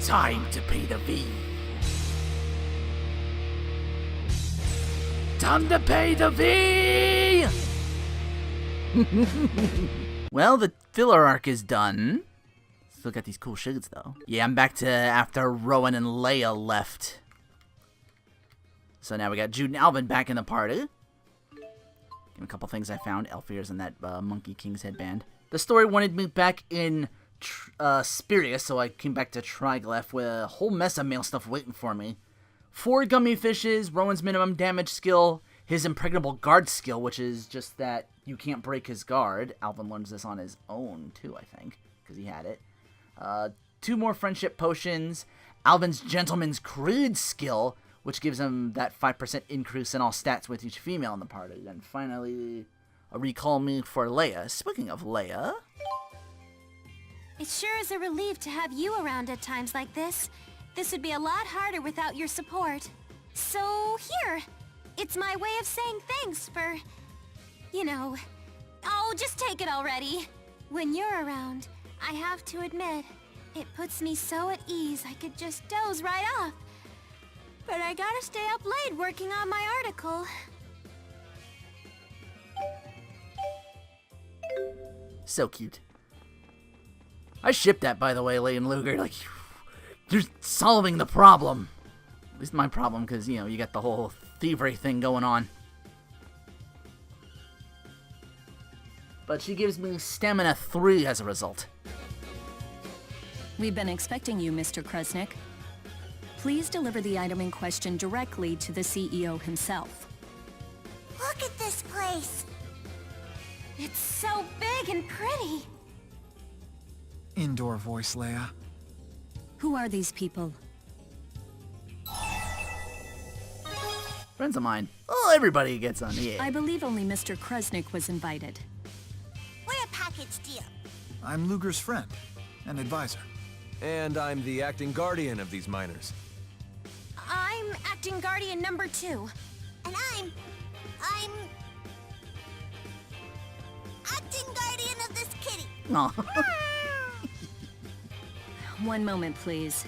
Time to pay the fee. Time to pay the fee! Well, the filler arc is done. Still got these cool shades, though. Yeah, I'm back to after Rowan and Leia left. So now we got Jude and Alvin back in the party. Give me a couple things I found. Elf ears and that Monkey King's headband. The story wanted me back in Spiria, so I came back to Triglyph with a whole mess of mail stuff waiting for me. 4 gummy fishes, Rowan's minimum damage skill, his impregnable guard skill, which is just that you can't break his guard. Alvin learns this on his own, too, I think, because he had it. 2 more friendship potions, Alvin's gentleman's creed skill, which gives him that 5% increase in all stats with each female in the party. And finally, a recall me for Leia. Speaking of Leia... It sure is a relief to have you around at times like this. This would be a lot harder without your support. So, here. It's my way of saying thanks for... you know... Oh, just take it already. When you're around, I have to admit, it puts me so at ease I could just doze right off. But I gotta stay up late working on my article. So cute. I shipped that, by the way, Leia and Luger. Like, you're solving the problem. At least my problem, because, you know, you got the whole thievery thing going on. But she gives me stamina 3 as a result. We've been expecting you, Mr. Kresnik. Please deliver the item in question directly to the CEO himself. Look at this place. It's so big and pretty. Indoor voice, Leia. Who are these people? Friends of mine. Oh, everybody gets on. Yeah. I believe only Mr. Kresnik was invited. We're a package deal. I'm Luger's friend and advisor. And I'm the acting guardian of these miners. I'm acting guardian number 2. And I'm acting guardian of this kitty. Aw. One moment, please.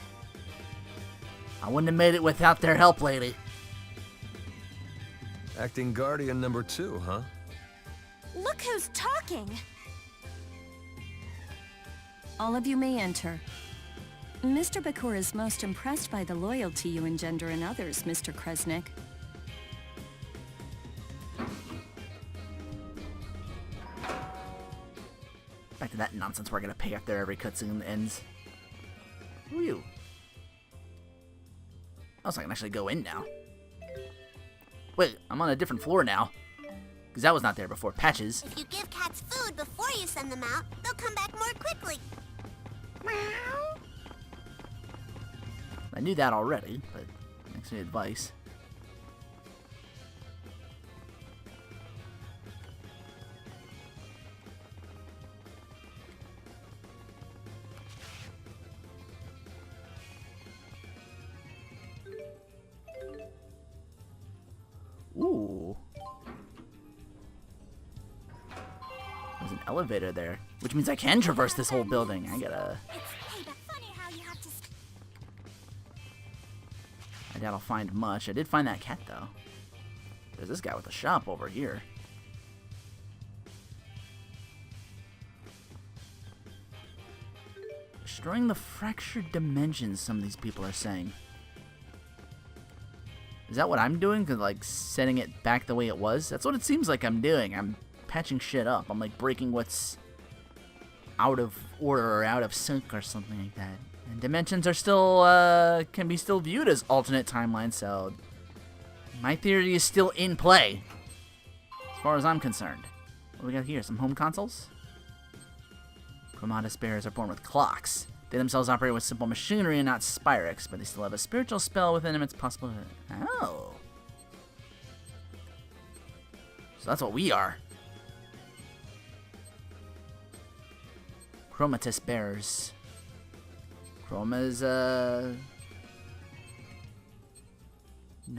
I wouldn't have made it without their help, lady. Acting guardian number 2, huh? Look who's talking. All of you may enter. Mr. Bakur is most impressed by the loyalty you engender in others, Mr. Kresnik. Back to that nonsense we're gonna pay after every cutscene ends. Who are you? Oh, so I can actually go in now. Wait, I'm on a different floor now. Because that was not there before. Patches. If you give cats food before you send them out, they'll come back more quickly. Meow. I knew that already, but thanks for the advice. Ooh. There's an elevator there, which means I can traverse this whole building. I gotta... I doubt I'll find much. I did find that cat, though. There's this guy with a shop over here. Destroying the fractured dimensions, some of these people are saying. Is that what I'm doing? 'Cause, like, setting it back the way it was? That's what it seems like I'm doing. I'm patching shit up. I'm, like, breaking what's out of order or out of sync or something like that. And dimensions are still, can be still viewed as alternate timelines, so my theory is still in play, as far as I'm concerned. What do we got here? Some home consoles? Chromatus bears are born with clocks. They themselves operate with simple machinery and not Spyrex, but they still have a spiritual spell within them. It's possible. Oh. So that's what we are. Chromatus bears. Chroma is, no,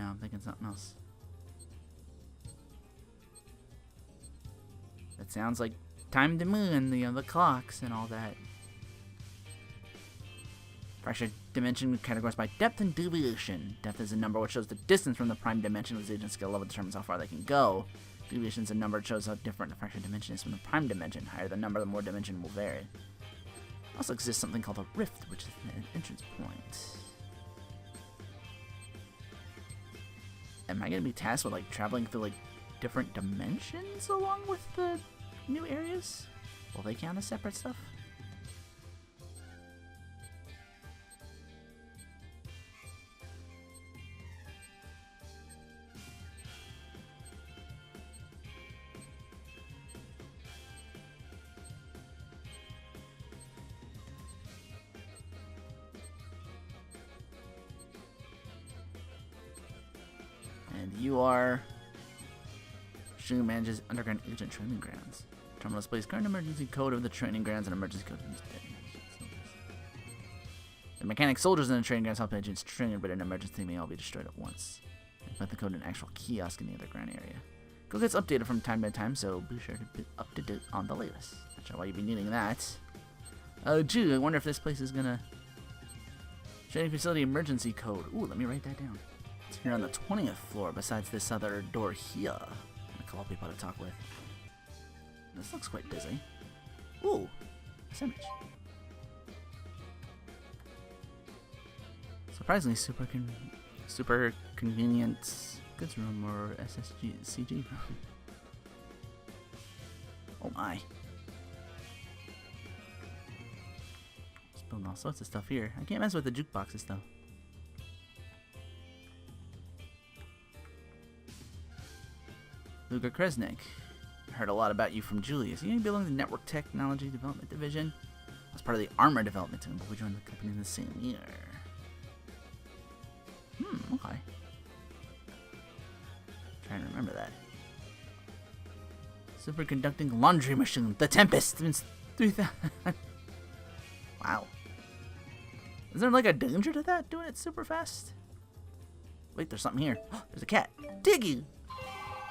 I'm thinking something else. That sounds like Time to Moon, the clocks and all that. Fractured dimension categorized by depth and deviation. Depth is a number which shows the distance from the prime dimension, whose agent skill level determines how far they can go. Deviation is a number that shows how different the fractured dimension is from the prime dimension. Higher the number, the more dimension will vary. Also exists something called a rift, which is an entrance point. Am I going to be tasked with like traveling through like different dimensions along with the new areas? Will they count as separate stuff? And you are... Xillia manages underground agent training grounds. Terminal displays current emergency code of the training grounds and emergency code of these the mechanic soldiers in the training grounds help agents train, but an emergency may all be destroyed at once. And put the code in an actual kiosk in the underground area. Code gets updated from time to time, so be sure to be up to date on the latest. Not sure why you'd be needing that. Oh, gee, I wonder if this place is gonna... Training facility emergency code. Ooh, let me write that down. It's here on the 20th floor, besides this other door here. I'm gonna call people to talk with. This looks quite busy. Ooh, this image. Surprisingly, super convenient goods room or CG room. Oh my. Just building all sorts of stuff here. I can't mess with the jukeboxes though. Luger Kresnik. I heard a lot about you from Julius. You belong to the Network Technology Development Division. I was part of the Armor Development Team, but we joined the company in the same year. Okay. Trying to remember that. Superconducting laundry machine. The Tempest. Means 3000. Wow. Is there like a danger to that? Doing it super fast? Wait, there's something here. There's a cat. Diggy!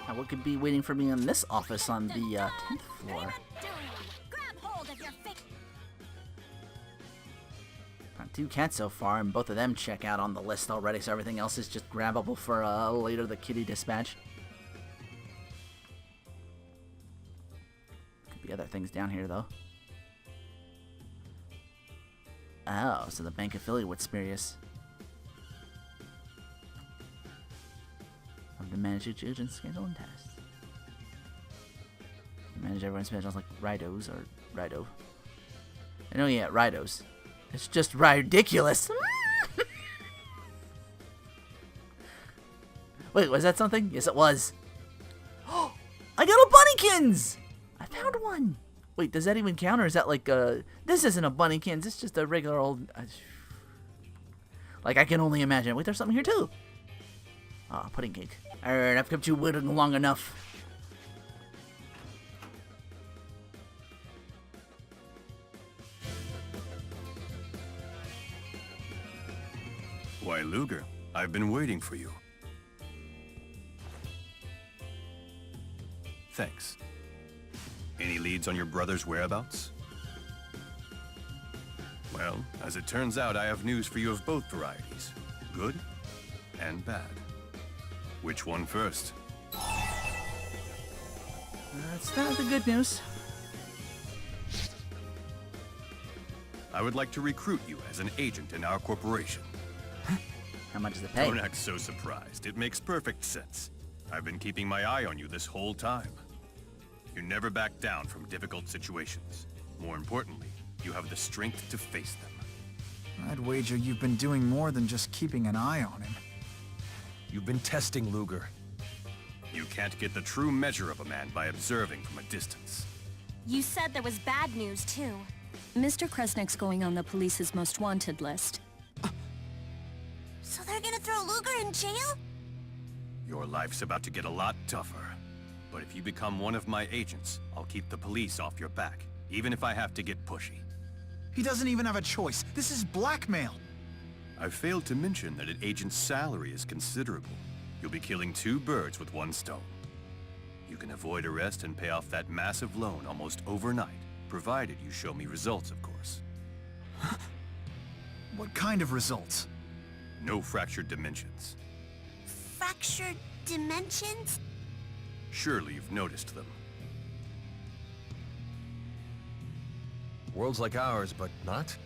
Now, what could be waiting for me in this office on the 10th floor? Found 2 cats so far, and both of them check out on the list already, so everything else is just grabbable for later the kitty dispatch. Could be other things down here, though. Oh, so the bank affiliate with Spirius. To manage each agent's schedule and tasks. You manage everyone's schedules like Ridos or Rido. I know, yeah, Ridos. It's just ridiculous. Wait, was that something? Yes, it was. I got a Bunnykins! I found one. Wait, does that even count, or is that like this isn't a Bunnykins? It's just a regular old. Like I can only imagine. Wait, there's something here too. Ah, pudding cake. Alright, I've kept you waiting long enough. Why, Luger, I've been waiting for you. Thanks. Any leads on your brother's whereabouts? Well, as it turns out, I have news for you of both varieties. Good and bad. Which one first? That's not the good news. I would like to recruit you as an agent in our corporation. How much does it pay? Don't act so surprised. It makes perfect sense. I've been keeping my eye on you this whole time. You never back down from difficult situations. More importantly, you have the strength to face them. I'd wager you've been doing more than just keeping an eye on him. You've been testing Luger. You can't get the true measure of a man by observing from a distance. You said there was bad news, too. Mr. Kresnik's going on the police's most wanted list. So they're gonna throw Luger in jail? Your life's about to get a lot tougher. But if you become one of my agents, I'll keep the police off your back, even if I have to get pushy. He doesn't even have a choice. This is blackmail. I failed to mention that an agent's salary is considerable. You'll be killing 2 birds with 1 stone. You can avoid arrest and pay off that massive loan almost overnight, provided you show me results, of course. What kind of results? No fractured dimensions. Fractured dimensions? Surely you've noticed them. Worlds like ours, but not?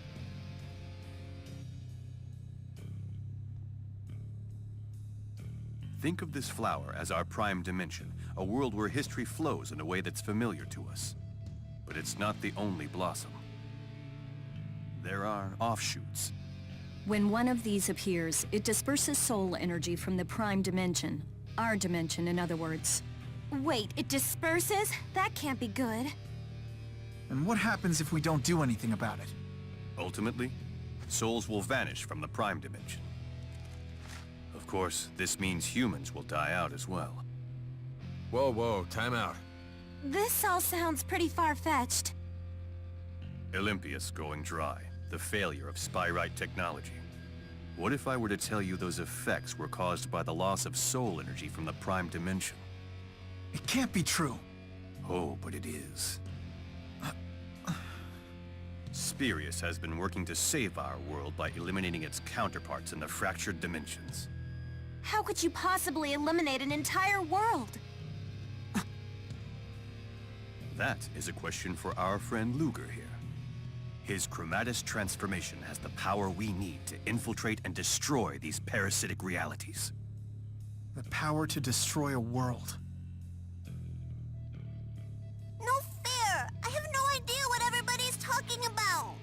Think of this flower as our prime dimension, a world where history flows in a way that's familiar to us. But it's not the only blossom. There are offshoots. When one of these appears, it disperses soul energy from the prime dimension. Our dimension, in other words. Wait, it disperses? That can't be good. And what happens if we don't do anything about it? Ultimately, souls will vanish from the prime dimension. Of course, this means humans will die out as well. Whoa, whoa, time out. This all sounds pretty far-fetched. Olympius going dry, the failure of Spyrite technology. What if I were to tell you those effects were caused by the loss of soul energy from the prime dimension? It can't be true. Oh, but it is. Spirius has been working to save our world by eliminating its counterparts in the fractured dimensions. How could you possibly eliminate an entire world? That is a question for our friend Luger here. His chromatis transformation has the power we need to infiltrate and destroy these parasitic realities. The power to destroy a world. No fair! I have no idea what everybody's talking about!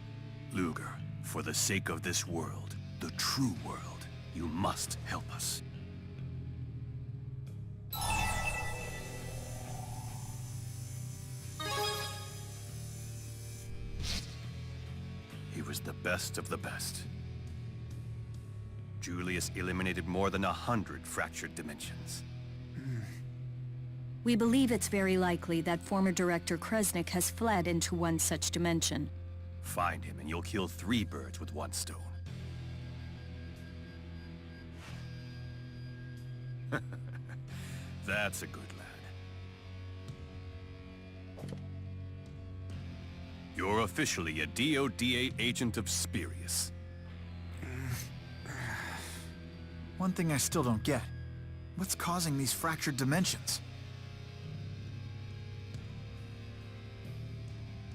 Luger, for the sake of this world, the true world, you must help us. He was the best of the best. Julius eliminated more than 100 fractured dimensions. We believe it's very likely that former Director Kresnik has fled into one such dimension. Find him and you'll kill 3 birds with 1 stone. That's a good lad. You're officially a DOD-8 agent of Spirius. One thing I still don't get. What's causing these fractured dimensions?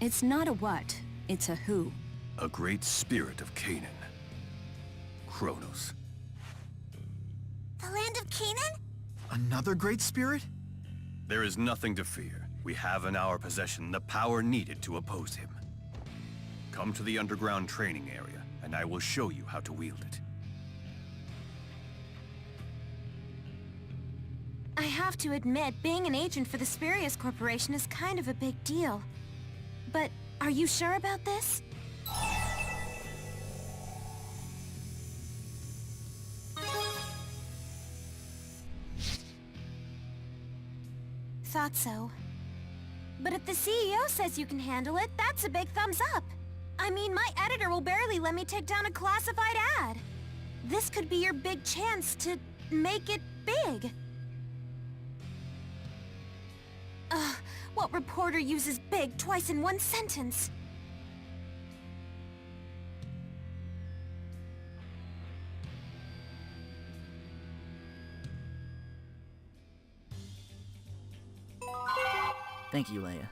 It's not a what, it's a who. A great spirit of Canaan. Kronos. The land of Canaan? Another great spirit? There is nothing to fear. We have in our possession the power needed to oppose him. Come to the underground training area, and I will show you how to wield it. I have to admit, being an agent for the Spirius Corporation is kind of a big deal. But are you sure about this? Thought so. But if the CEO says you can handle it, that's a big thumbs up. I mean, my editor will barely let me take down a classified ad. This could be your big chance to make it big. What reporter uses big twice in one sentence? Thank you, Leia.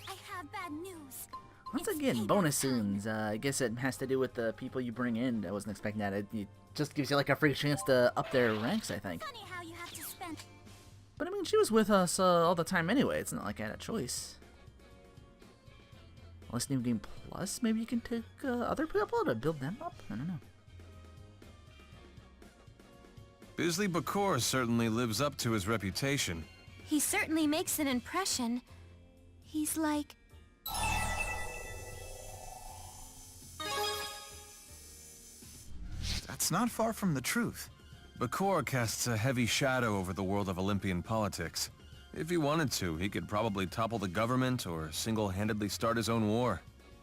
I have bad news. Once It's again, payback bonus time. soons. I guess it has to do with the people you bring in. I wasn't expecting that. It just gives you like a free chance to up their ranks, I think. Funny how you have to spend. But I mean, she was with us all the time anyway. It's not like I had a choice. Unless New Game Plus, maybe you can take other people to build them up? I don't know. Bisley Bakor certainly lives up to his reputation. He certainly makes an impression. He's like... That's not far from the truth. Bakor casts a heavy shadow over the world of Olympian politics. If he wanted to, he could probably topple the government or single-handedly start his own war.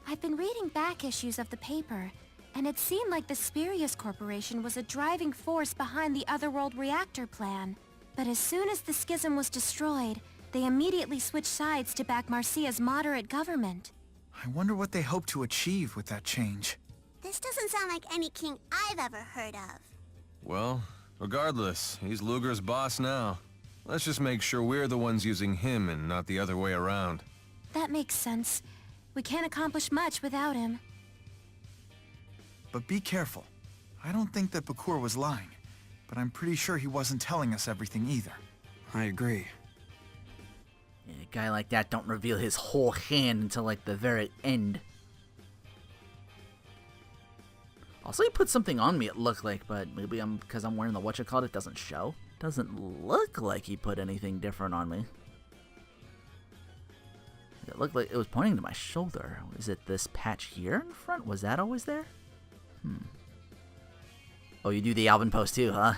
I've been reading back issues of the paper, and it seemed like the Spirius Corporation was a driving force behind the Otherworld reactor plan. But as soon as the schism was destroyed, they immediately switched sides to back Marcia's moderate government. I wonder what they hope to achieve with that change. This doesn't sound like any king I've ever heard of. Well, regardless, he's Luger's boss now. Let's just make sure we're the ones using him and not the other way around. That makes sense. We can't accomplish much without him. But be careful. I don't think that Bakur was lying, but I'm pretty sure he wasn't telling us everything either. I agree. Yeah, a guy like that don't reveal his whole hand until like the very end. Also, he put something on me, it looked like, but maybe because I'm wearing the whatchamacallit, it doesn't show. Doesn't look like he put anything different on me. It looked like it was pointing to my shoulder. Is it this patch here in front? Was that always there? Oh, you do the Alvin pose too, huh?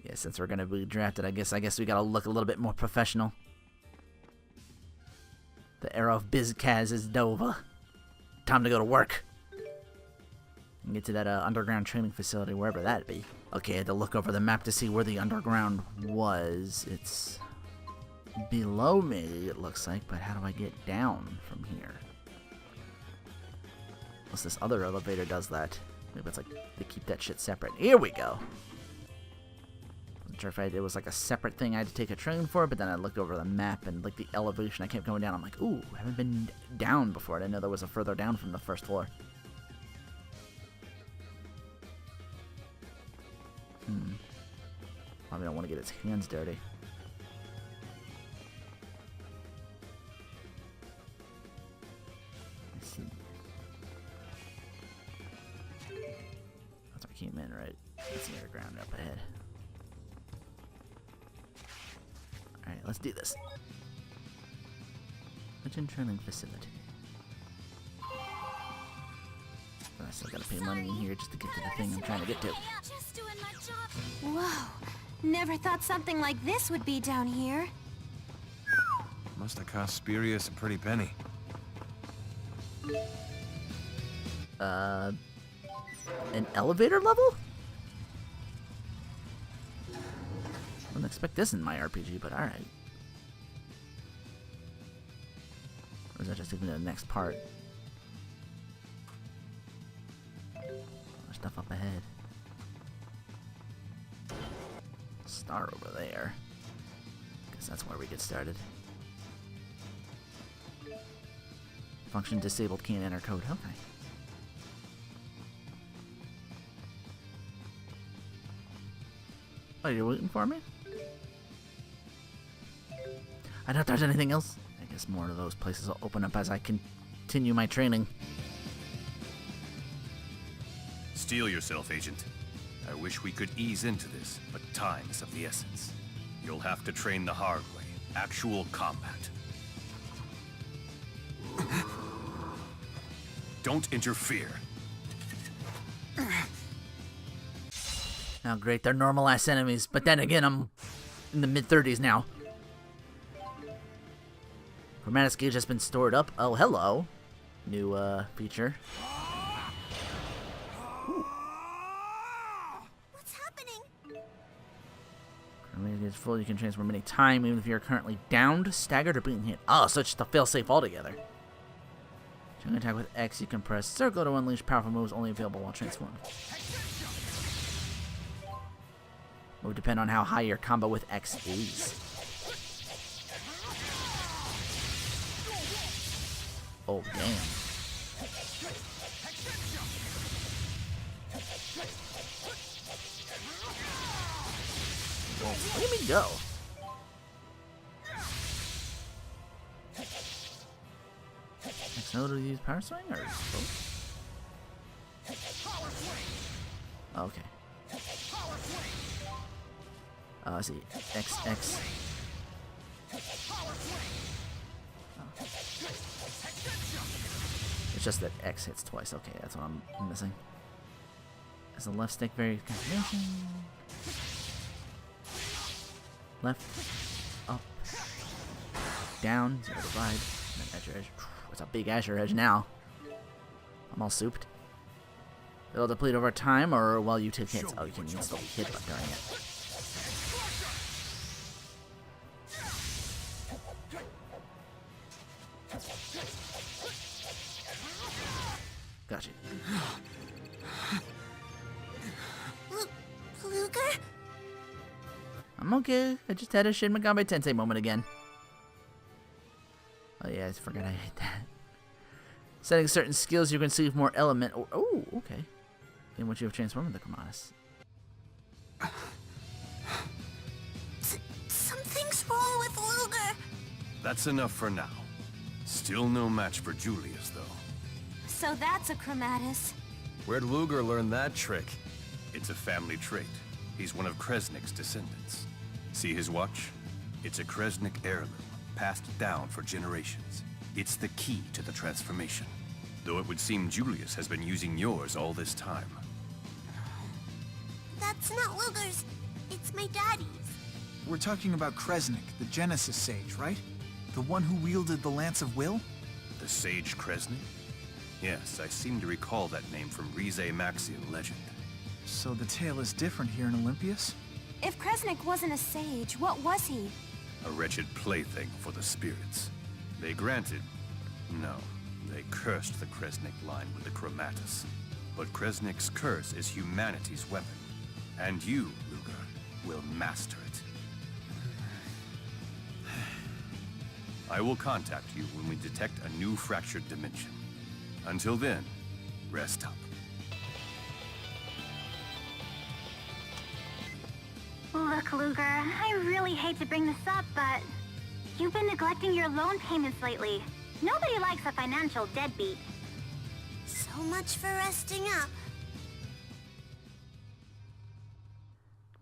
Yeah, since we're gonna be drafted, I guess we gotta look a little bit more professional. The era of BizKaz is over. Time to go to work. And get to that underground training facility, wherever that be. Okay, I had to look over the map to see where the underground was. It's below me, it looks like, but how do I get down from here? Unless this other elevator does that. Maybe it's like they keep that shit separate. Here we go. Wasn't sure if it was like a separate thing I had to take a train for, but then I looked over the map and like the elevation, I kept going down. I'm like, ooh, I haven't been down before. I didn't know there was a further down from the first floor. Probably don't want to get his hands dirty. Let's see. That's where I came in, right? That's the underground up ahead. Alright, let's do this. Legend Training Facility. But I still gotta pay money in here just to get to the thing I'm trying to get to. Just doing my job. Whoa. Never thought something like this would be down here. Must have cost Spurious a pretty penny. An elevator level? Wouldn't expect this in my RPG, but alright. Or is that just taking me to the next part? There's stuff up ahead. Star over there. Guess that's where we get started. Function disabled, can't enter code. Okay. Oh, you're waiting for me? I doubt there's anything else. I guess more of those places will open up as I continue my training. Steel yourself, Agent. I wish we could ease into this, but time is of the essence. You'll have to train the hard way. Actual combat. Don't interfere. Now, great, they're normal-ass enemies, but then again, I'm in the mid-30s now. Chromatic gauge has been stored up. Oh, hello. New, feature. What's happening? Chromatic gauge full, you can transform any time, even if you're currently downed, staggered, or being hit. Oh, so it's just a fail-safe altogether. During attack with X, you can press circle to unleash powerful moves only available while transformed. It would depend on how high your combo with X is. Oh, damn. Well, look at me go. X node to use power swing or both? Oh, okay. I see. X. Oh. It's just that X hits twice. Okay, that's what I'm missing. Is the left stick very combination? Left, up, down, zero divide, and then Azure Edge. It's a big Azure Edge now. I'm all souped. It'll deplete over time or while you take hits. Oh, you can instantly hit but during it. Got you. Luger? I'm okay. I just had a Shin Megami Tensei moment again. Oh yeah, I forgot I hate that. Setting certain skills, you can receive more element. Oh, okay. In which you have transformed the Chromatus. Something's wrong with Luger. That's enough for now. Still no match for Julius, though. So that's a Chromatus. Where'd Luger learn that trick? It's a family trait. He's one of Kresnik's descendants. See his watch? It's a Kresnik heirloom, passed down for generations. It's the key to the transformation. Though it would seem Julius has been using yours all this time. That's not Luger's. It's my daddy's. We're talking about Kresnik, the Genesis Sage, right? The one who wielded the Lance of Will? The Sage Kresnik? Yes, I seem to recall that name from Rize Maxian legend. So the tale is different here in Olympias? If Kresnik wasn't a sage, what was he? A wretched plaything for the spirits. They granted... No, they cursed the Kresnik line with the Chromatus. But Kresnik's curse is humanity's weapon. And you, Luger, will master it. I will contact you when we detect a new fractured dimension. Until then, rest up. Look, Luger, I really hate to bring this up, but you've been neglecting your loan payments lately. Nobody likes a financial deadbeat. So much for resting up.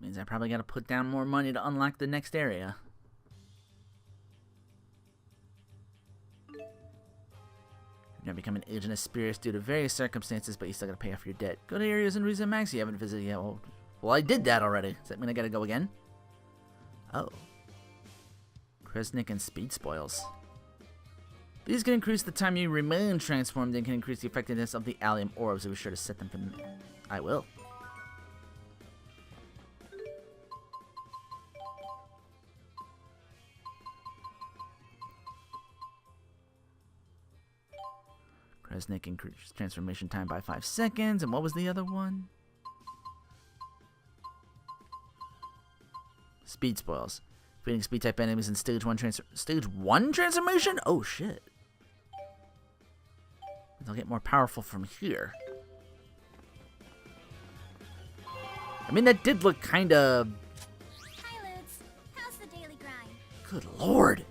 Means I probably gotta put down more money to unlock the next area. You've now become an agent of spirits due to various circumstances, but you still gotta pay off your debt. Go to areas in Rize Max you haven't visited yet. Well, I did that already. Does that mean I gotta go again? Oh. Kresnik and Speed Spoils. These can increase the time you remain transformed and can increase the effectiveness of the allium orbs. So be sure to set them for me. I will. Kresnik increased transformation time by 5 seconds. And what was the other one? Speed Spoils. Defeating speed type enemies in stage 1 transformation? Oh shit. They'll get more powerful from here. I mean, that did look kinda... Hi, Ludes. How's the daily grind? Good lord.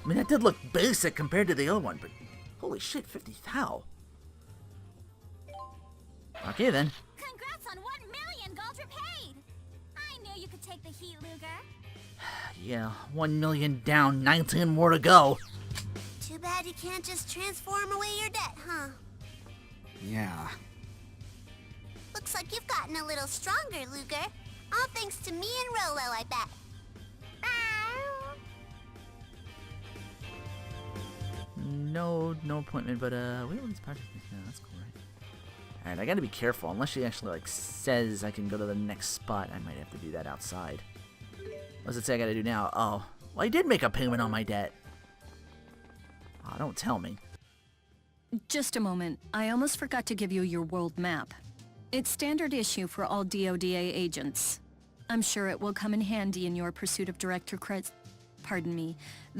I mean, that did look basic compared to the other one, but... Holy shit, 50 thou. Okay then. Congrats on 1 million gold repaid! I knew you could take the heat, Luger. Yeah, 1 million down, 19 more to go. Too bad you can't just transform away your debt, huh? Yeah. Looks like you've gotten a little stronger, Luger. All thanks to me and Rolo, I bet. No appointment, but we all these projects. Yeah, that's cool, right? Alright, I gotta be careful. Unless she actually like says I can go to the next spot, I might have to do that outside. What does it say I gotta do now? Oh, well, I did make a payment on my debt. Oh, don't tell me. Just a moment. I almost forgot to give you your world map. It's standard issue for all DODA agents. I'm sure it will come in handy in your pursuit of the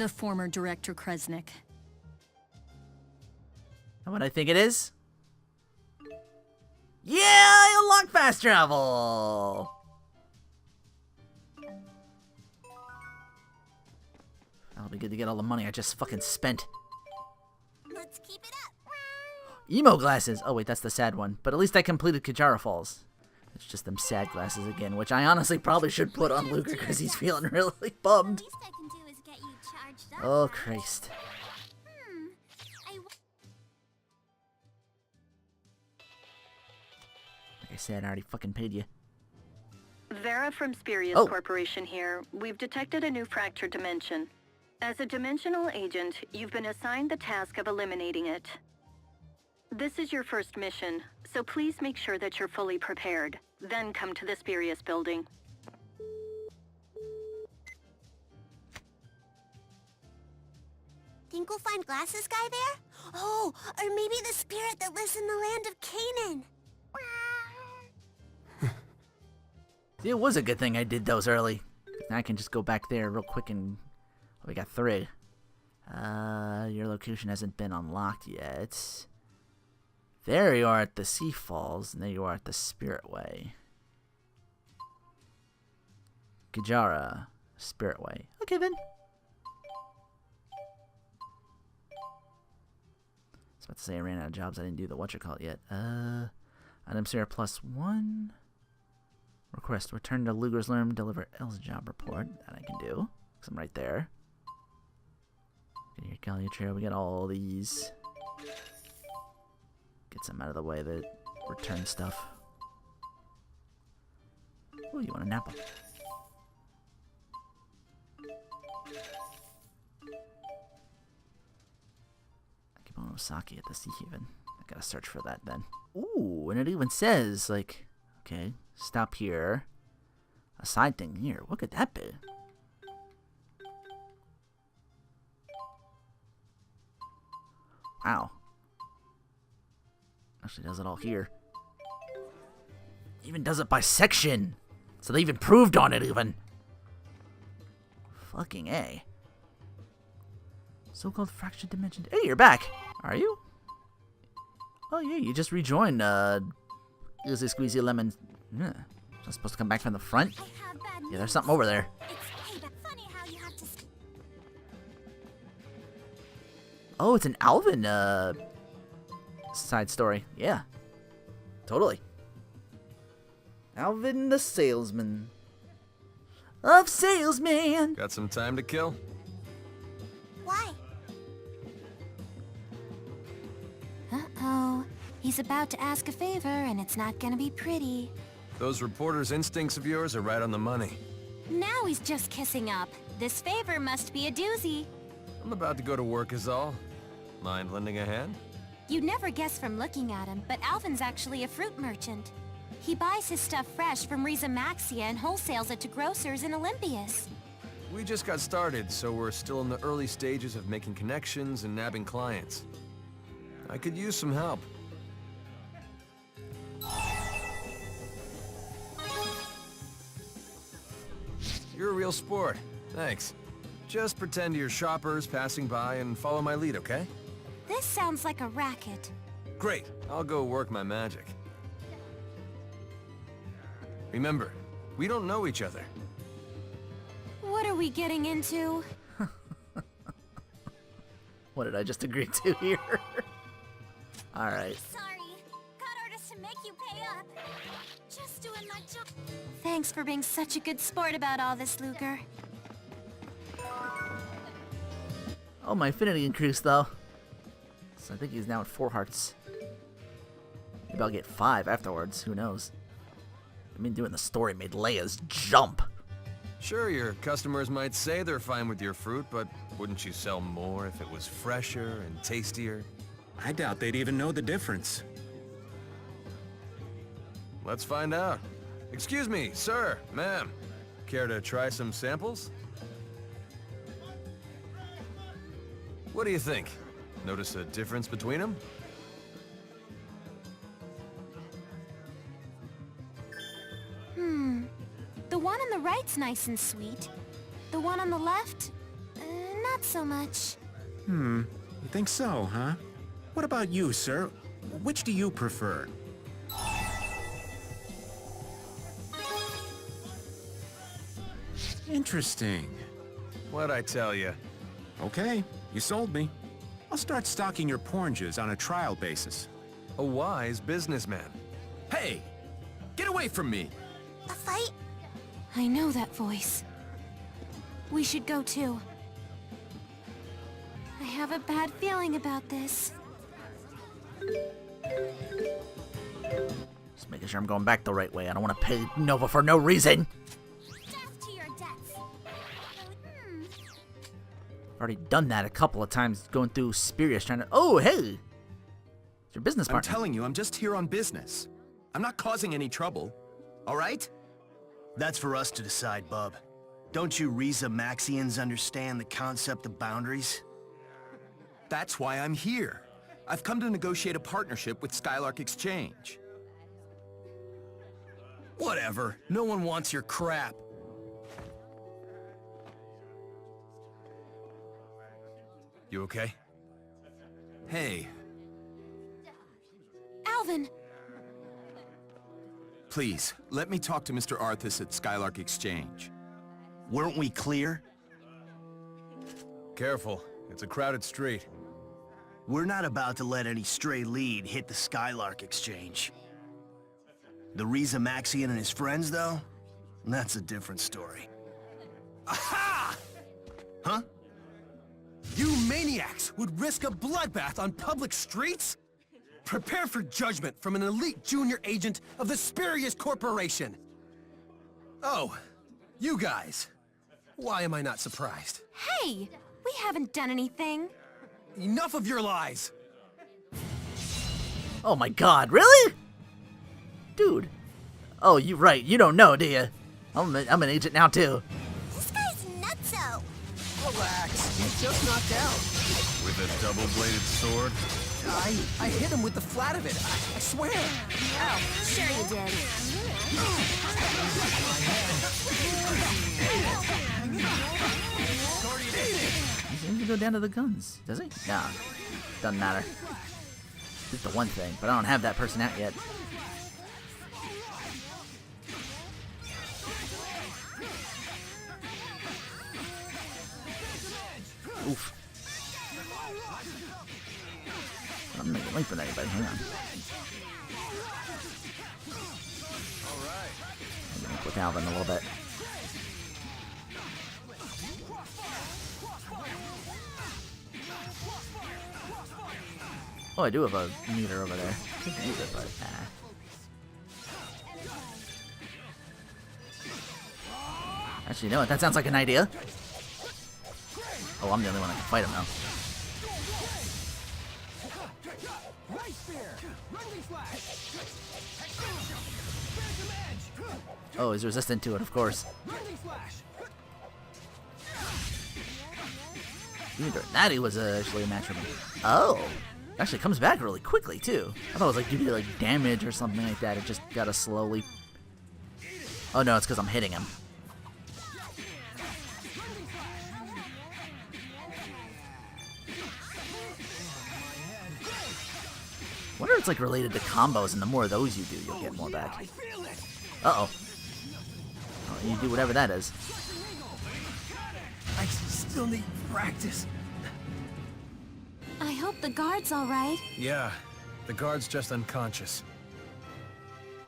former Director Kresnik. And what I think it is? Yeah, I unlocked fast travel! That'll be good to get all the money I just fucking spent. Let's keep it up. Emo glasses! Oh wait, that's the sad one. But at least I completed Kajara Falls. It's just them sad glasses again, which I honestly probably should put on Luger because he's feeling really bummed. The least I can do is get you charged up. Oh Christ. Like I said, I already fucking paid you. Vera from Spirius Oh. Corporation here. We've detected a new fractured dimension. As a dimensional agent, you've been assigned the task of eliminating it. This is your first mission, so please make sure that you're fully prepared. Then come to the Spirius building. Think we'll find Glasses Guy there? Oh, or maybe the spirit that lives in the land of Canaan. See, it was a good thing I did those early. Now I can just go back there real quick and... Oh, we got 3. Your location hasn't been unlocked yet. There you are at the Sea Falls, and there you are at the Spirit Way. Gajara, Spirit Way. Okay then. I was about to say I ran out of jobs. I didn't do the whatchamacallit yet. Items here +1. Request return to Luger's Lerm, deliver Elle's job report. That I can do, because I'm right there. Get your Xillia trail. We got all these. Get some out of the way that return stuff. Oh, you want a Napa? Osaki at the Sea Haven. I gotta search for that then. Ooh, and it even says, like, okay, stop here. A side thing here. What could that be? Wow. Actually does it all here. Even does it by section. So they even proved on it even. Fucking A. So-called fractured dimension. Hey, you're back. Are you? Oh yeah, you just rejoined. Is it Squeezy Lemon? Yeah. I'm supposed to come back from the front. Yeah, there's something over there. Oh, it's an Alvin side story. Yeah, totally. Alvin the salesman of salesman. Got some time to kill? Why? Uh-oh. He's about to ask a favor, and it's not gonna be pretty. Those reporters' instincts of yours are right on the money. Now he's just kissing up. This favor must be a doozy. I'm about to go to work is all. Mind lending a hand? You'd never guess from looking at him, but Alvin's actually a fruit merchant. He buys his stuff fresh from Rideax-culous and wholesales it to grocers in Olympias. We just got started, so we're still in the early stages of making connections and nabbing clients. I could use some help. You're a real sport. Thanks. Just pretend you're shoppers passing by and follow my lead, okay? This sounds like a racket. Great. I'll go work my magic. Remember, we don't know each other. What are we getting into? What did I just agree to here? Alright. Sorry. Got orders to make you pay up. Just doing my job. Thanks for being such a good sport about all this, Luger. Oh, my affinity increased though. So I think he's now at 4 hearts. Maybe I'll get 5 afterwards. Who knows? I mean, doing the story made Leia's jump. Sure, your customers might say they're fine with your fruit, but wouldn't you sell more if it was fresher and tastier? I doubt they'd even know the difference. Let's find out. Excuse me, sir, ma'am. Care to try some samples? What do you think? Notice a difference between them? The one on the right's nice and sweet. The one on the left, not so much. You think so, huh? What about you, sir? Which do you prefer? Interesting. What'd I tell you? Okay, you sold me. I'll start stocking your oranges on a trial basis. A wise businessman. Hey! Get away from me! A fight? I know that voice. We should go too. I have a bad feeling about this. Just making sure I'm going back the right way. I don't want to pay Nova for no reason. Death to your debts. I've already done that a couple of times, going through Spirius trying to... Oh, hey! It's your business I'm partner. telling you, I'm just here on business. I'm not causing any trouble. All right? That's for us to decide, bub. Don't you Rideax-culous understand the concept of boundaries? That's why I'm here. I've come to negotiate a partnership with Skylark Exchange. Whatever. No one wants your crap. You okay? Hey, Alvin! please, let me talk to Mr. Arthas at Skylark Exchange. Weren't we clear? Careful. It's a crowded street. We're not about to let any stray lead hit the Skylark Exchange. The Riza Maxian and his friends, though? That's a different story. Aha! Huh? You maniacs would risk a bloodbath on public streets? Prepare for judgment from an elite junior agent of the Spurious Corporation. Oh, you guys. Why am I not surprised? Hey! We haven't done anything. Enough of your lies! Oh my god, really? Dude. Oh, you right. You don't know, do you? I'm an agent now, too. This guy's nutso. Relax, he's just knocked out. With a double-bladed sword? I hit him with the flat of it, I swear. Oh, sure you did. He seems to go down to the guns, does he? Nah, doesn't matter. Just the one thing, but I don't have that person out yet. Oof. I'm not gonna link with anybody. Hang on. I'm gonna link with Alvin a little bit. Oh, I do have a meter over there. Could use it, but Actually, you know what? That sounds like an idea. Oh, I'm the only one that can fight him now. Oh, he's resistant to it, of course. Either that he was actually a match for me. Oh, actually comes back really quickly too. I thought it was like give you like damage or something like that. It just gotta slowly. Oh no, it's because I'm hitting him. Wonder if it's like related to combos, and the more of those you do, you'll get more back. Uh oh. Oh, you do whatever that is. I still need practice. I hope the guard's all right. Yeah, the guard's just unconscious.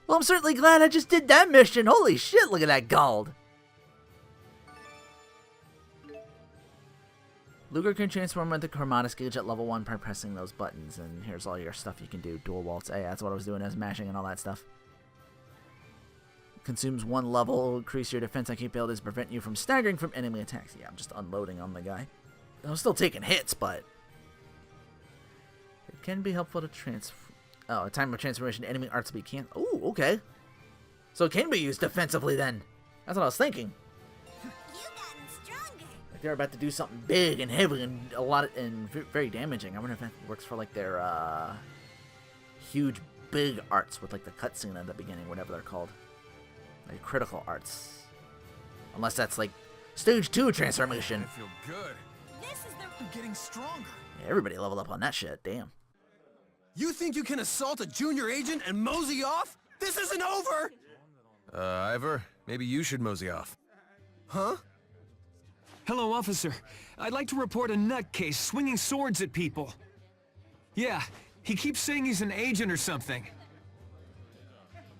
Well, I'm certainly glad I just did that mission. Holy shit, look at that gold. Luger can transform with the Chromatus gauge at level 1 by pressing those buttons, and here's all your stuff you can do. Dual waltz. Hey, that's what I was doing, as mashing and all that stuff. Consumes 1 level, increase your defense and capabilities, prevent you from staggering from enemy attacks. Yeah, I'm just unloading on the guy. I'm still taking hits, but it can be helpful to transfer. Oh, a time of transformation, enemy arts will be can. Oh, okay. So it can be used defensively then. That's what I was thinking. Like they're about to do something big and heavy and a lot and very damaging. I wonder if that works for like their huge big arts with like the cutscene at the beginning, whatever they're called, like critical arts. Unless that's like stage 2 transformation. I feel good. I'm getting stronger. Yeah, everybody leveled up on that shit. Damn. You think you can assault a junior agent and mosey off? This isn't over! Ivor, maybe you should mosey off. Huh? Hello, officer. I'd like to report a nutcase swinging swords at people. Yeah, he keeps saying he's an agent or something.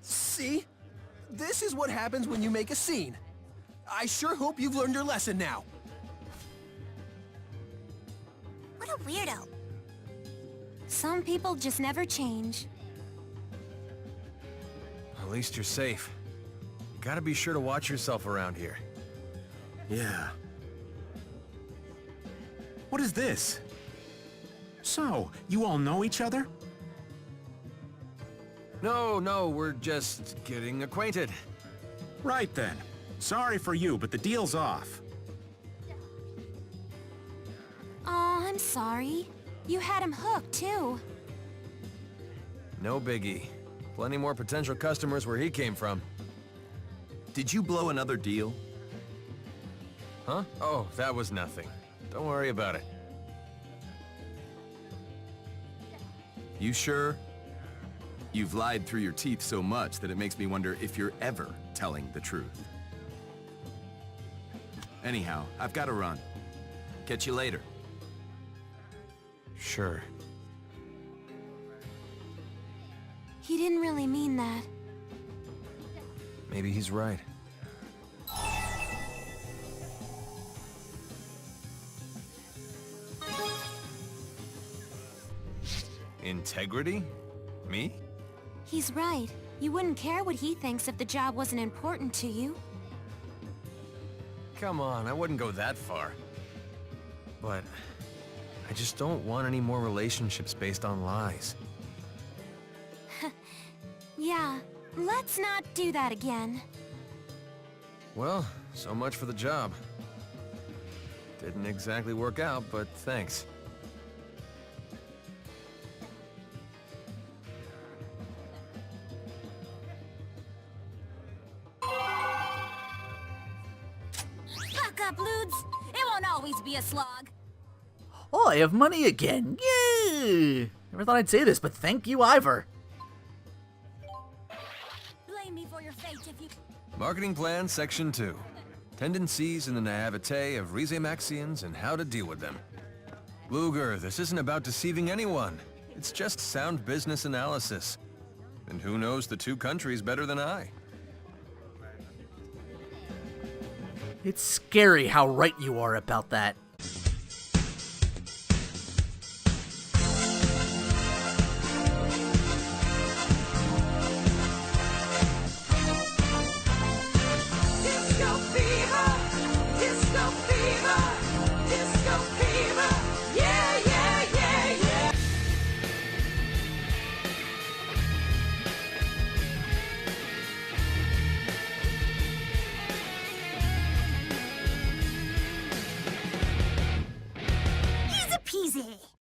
See? This is what happens when you make a scene. I sure hope you've learned your lesson now. What a weirdo. Some people just never change. At least you're safe. You gotta be sure to watch yourself around here. Yeah. What is this? So, you all know each other? No, we're just getting acquainted. Right then. Sorry for you, but the deal's off. Oh, I'm sorry. You had him hooked, too. No biggie. Plenty more potential customers where he came from. Did you blow another deal? Huh? Oh, that was nothing. Don't worry about it. You sure? You've lied through your teeth so much that it makes me wonder if you're ever telling the truth. Anyhow, I've got to run. Catch you later. Sure. He didn't really mean that. Maybe he's right. Integrity? Me? He's right. You wouldn't care what he thinks if the job wasn't important to you. Come on, I wouldn't go that far. But I just don't want any more relationships based on lies. Yeah, let's not do that again. Well, so much for the job. Didn't exactly work out, but thanks. Buck up, Ludes! It won't always be a slog. Oh, I have money again. Yay! Never thought I'd say this, but thank you, Ivor. Blame me for your fate if you... Marketing Plan, Section 2. Tendencies in the naivete of Rideax-culous and how to deal with them. Luger, this isn't about deceiving anyone. It's just sound business analysis. And who knows the two countries better than I? It's scary how right you are about that.